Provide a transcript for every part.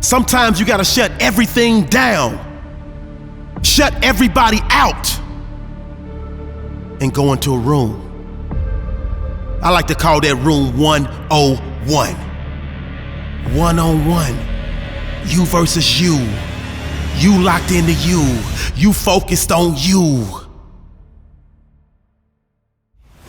Sometimes you gotta shut everything down, shut everybody out, and go into a room. I like to call that room 101. One-on-one, you versus you. You locked into you. You focused on you.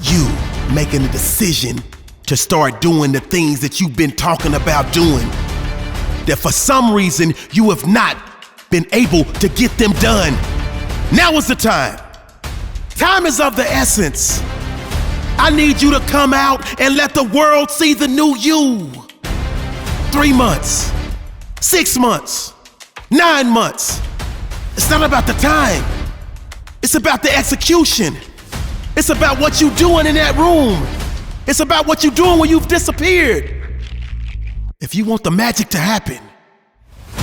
You making a decision to start doing the things that you've been talking about doing, that for some reason you have not been able to get them done. Now is the time. Time is of the essence. I need you to come out and let the world see the new you. 3 months, 6 months, 9 months. It's not about the time. It's about the execution. It's about what you're doing in that room. It's about what you're doing when you've disappeared. If you want the magic to happen,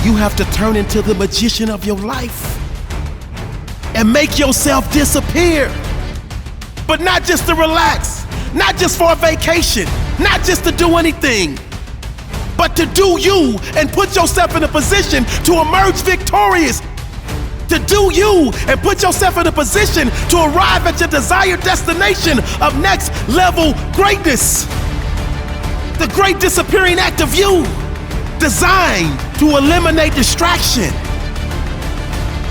you have to turn into the magician of your life and make yourself disappear. But not just to relax, not just for a vacation, not just to do anything, but to do you and put yourself in a position to emerge victorious. To do you and put yourself in a position to arrive at your desired destination of next level greatness. The great disappearing act of you, designed to eliminate distraction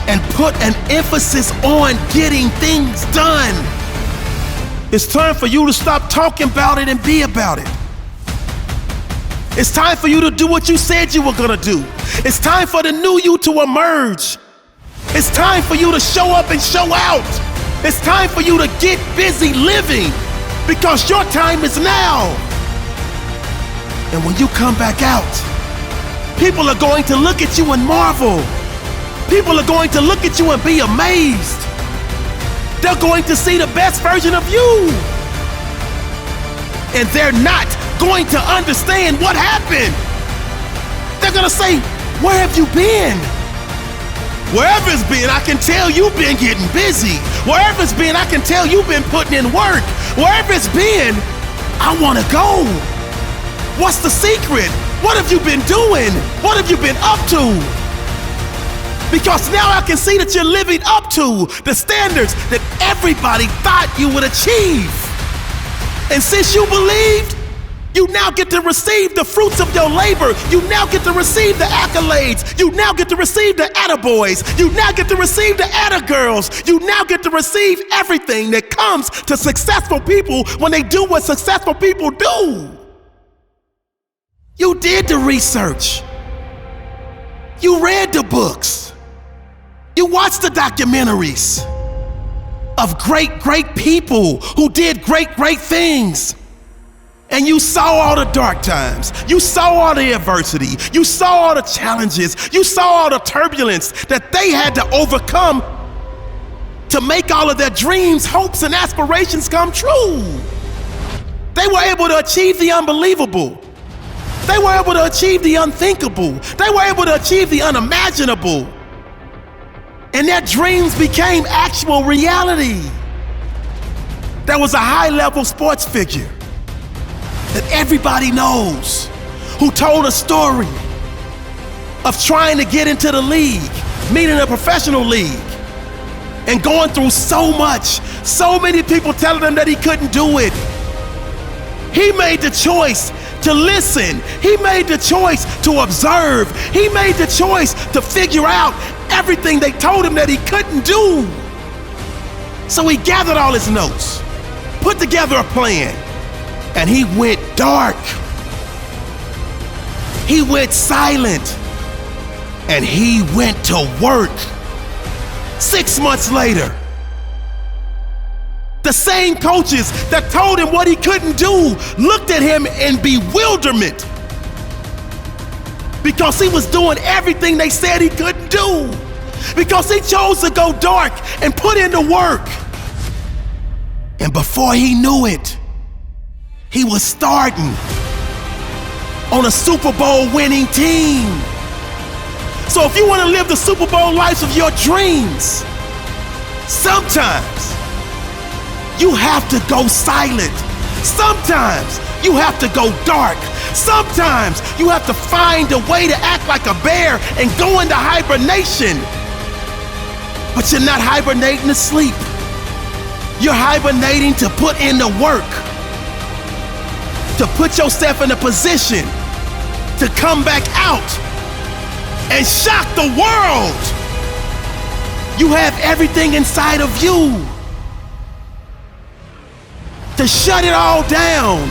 and put an emphasis on getting things done. It's time for you to stop talking about it and be about it. It's time for you to do what you said you were gonna do. It's time for the new you to emerge. It's time for you to show up and show out. It's time for you to get busy living, because your time is now. And when you come back out, people are going to look at you and marvel. People are going to look at you and be amazed. They're going to see the best version of you. And they're not going to understand what happened. They're gonna say, where have you been? Wherever it's been, I can tell you've been getting busy. Wherever it's been, I can tell you've been putting in work. Wherever it's been, I wanna go. What's the secret? What have you been doing? What have you been up to? Because now I can see that you're living up to the standards that everybody thought you would achieve. And since you believed, you now get to receive the fruits of your labor. You now get to receive the accolades. You now get to receive the attaboys. You now get to receive the attagirls. You now get to receive everything that comes to successful people when they do what successful people do. You did the research. You read the books. You watched the documentaries of great, great people who did great, great things. And you saw all the dark times. You saw all the adversity. You saw all the challenges. You saw all the turbulence that they had to overcome to make all of their dreams, hopes, and aspirations come true. They were able to achieve the unbelievable. They were able to achieve the unthinkable. They were able to achieve the unimaginable. And their dreams became actual reality. There was a high-level sports figure that everybody knows, who told a story of trying to get into the league, meaning a professional league, and going through so much, so many people telling him that he couldn't do it. He made the choice to listen. He made the choice to observe. He made the choice to figure out everything they told him that he couldn't do. So he gathered all his notes, put together a plan, and he went dark. He went silent. And he went to work. 6 months later, the same coaches that told him what he couldn't do looked at him in bewilderment, because he was doing everything they said he couldn't do, because he chose to go dark and put in the work. And before he knew it, he was starting on a Super Bowl winning team. So if you want to live the Super Bowl lives of your dreams, sometimes you have to go silent. Sometimes you have to go dark. Sometimes you have to find a way to act like a bear and go into hibernation. But you're not hibernating to sleep. You're hibernating to put in the work, to put yourself in a position to come back out and shock the world. You have everything inside of you to shut it all down.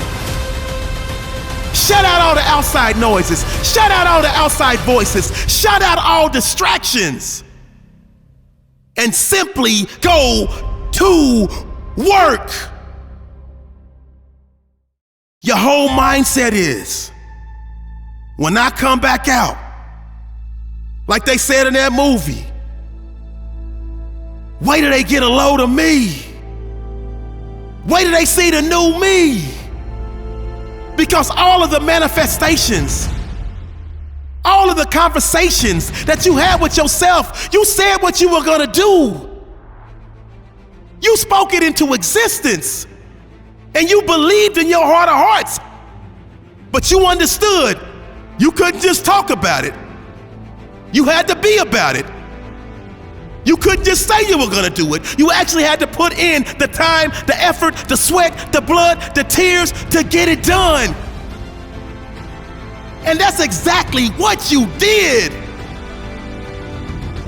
Shut out all the outside noises. Shut out all the outside voices. Shut out all distractions. And simply go to work. Your whole mindset is, when I come back out, like they said in that movie, wait till they get a load of me. Wait till they see the new me. Because all of the manifestations, all of the conversations that you had with yourself, you said what you were gonna do. You spoke it into existence. And you believed in your heart of hearts. But you understood you couldn't just talk about it. You had to be about it. You couldn't just say you were gonna do it. You actually had to put in the time, the effort, the sweat, the blood, the tears to get it done. And that's exactly what you did.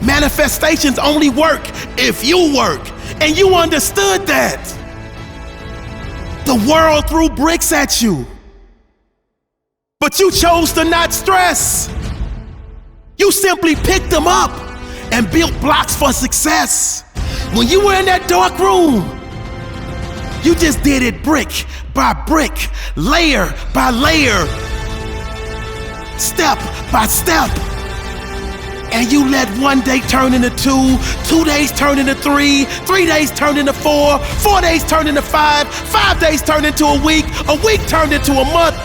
Manifestations only work if you work. And you understood that. The world threw bricks at you. But you chose to not stress. You simply picked them up and built blocks for success. When you were in that dark room, you just did it brick by brick, layer by layer, step by step. And you let one day turn into 2, 2 days turn into 3, 3 days turn into 4, 4 days turn into 5, 5 days turn into a week turned into a month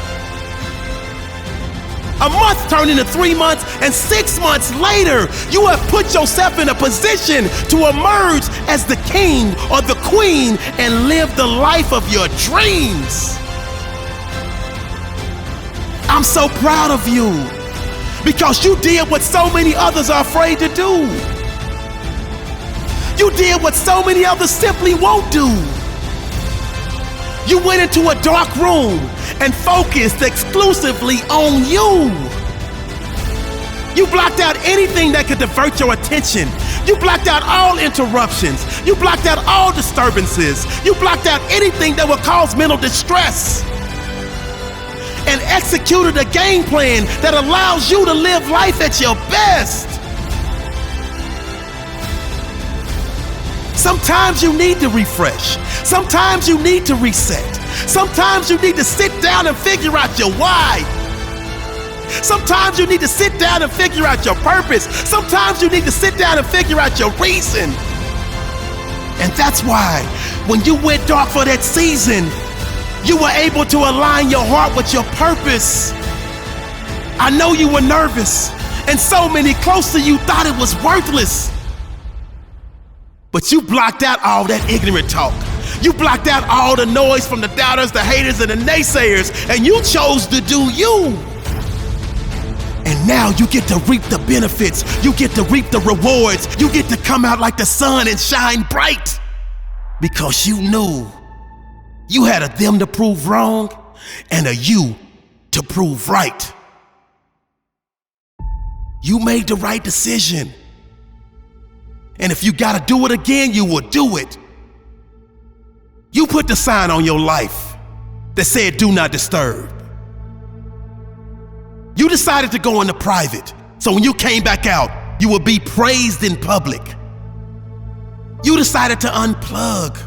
turned into 3 months, and 6 months later, you have put yourself in a position to emerge as the king or the queen and live the life of your dreams. I'm so proud of you because you did what so many others are afraid to do. You did what so many others simply won't do. You went into a dark room and focused exclusively on you. You blocked out anything that could divert your attention. You blocked out all interruptions. You blocked out all disturbances. You blocked out anything that would cause mental distress. And executed a game plan that allows you to live life at your best. Sometimes you need to refresh. Sometimes you need to reset. Sometimes you need to sit down and figure out your why. Sometimes you need to sit down and figure out your purpose. Sometimes you need to sit down and figure out your reason. And that's why when you went dark for that season, you were able to align your heart with your purpose. I know you were nervous, and so many close to you thought it was worthless. But you blocked out all that ignorant talk. You blocked out all the noise from the doubters, the haters, and the naysayers, and you chose to do you. And now you get to reap the benefits. You get to reap the rewards. You get to come out like the sun and shine bright. Because you knew you had a them to prove wrong and a you to prove right. You made the right decision. And if you gotta do it again, you will do it. You put the sign on your life that said, "Do not disturb." You decided to go into private, so when you came back out, you would be praised in public. You decided to unplug.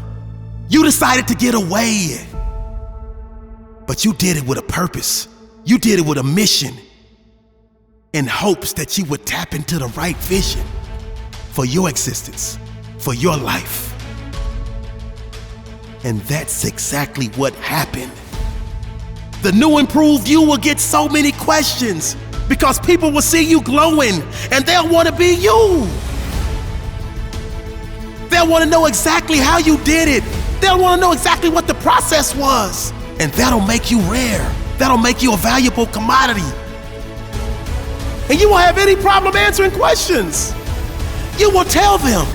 You decided to get away. But you did it with a purpose. You did it with a mission, in hopes that you would tap into the right vision for your existence, for your life. And that's exactly what happened. The new improved you will get so many questions because people will see you glowing and they'll want to be you. They'll want to know exactly how you did it. They'll want to know exactly what the process was. And that'll make you rare. That'll make you a valuable commodity. And you won't have any problem answering questions. You will tell them.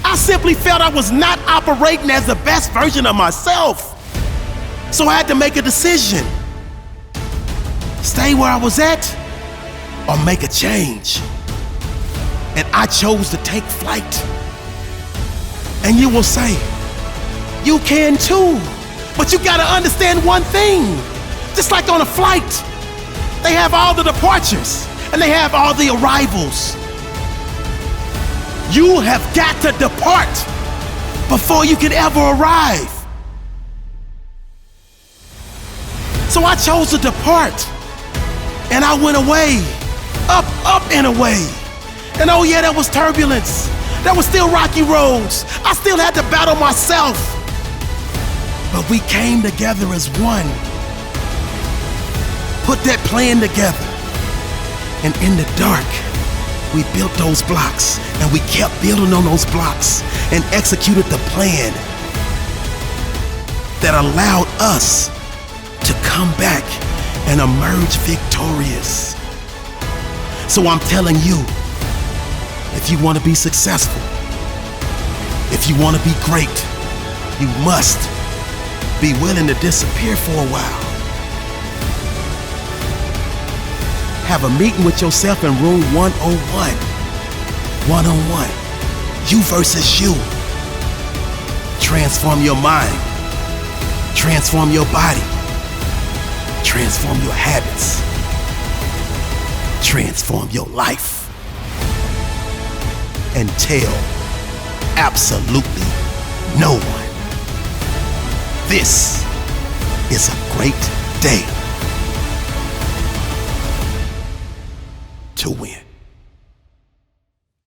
I simply felt I was not operating as the best version of myself. So I had to make a decision. Stay where I was at or make a change. And I chose to take flight. And you will say, you can too. But you gotta understand one thing. Just like on a flight, they have all the departures and they have all the arrivals. You have got to depart before you can ever arrive. So I chose to depart, and I went away, up and away. And oh yeah, there was turbulence. There was still rocky roads. I still had to battle myself. But we came together as one. Put that plan together. And in the dark, we built those blocks, and we kept building on those blocks and executed the plan that allowed us to come back and emerge victorious. So I'm telling you, if you want to be successful, if you want to be great, you must be willing to disappear for a while. Have a meeting with yourself in room 101. One-on-one. You versus you. Transform your mind. Transform your body. Transform your habits. Transform your life. And tell absolutely no one. This is a great day to win.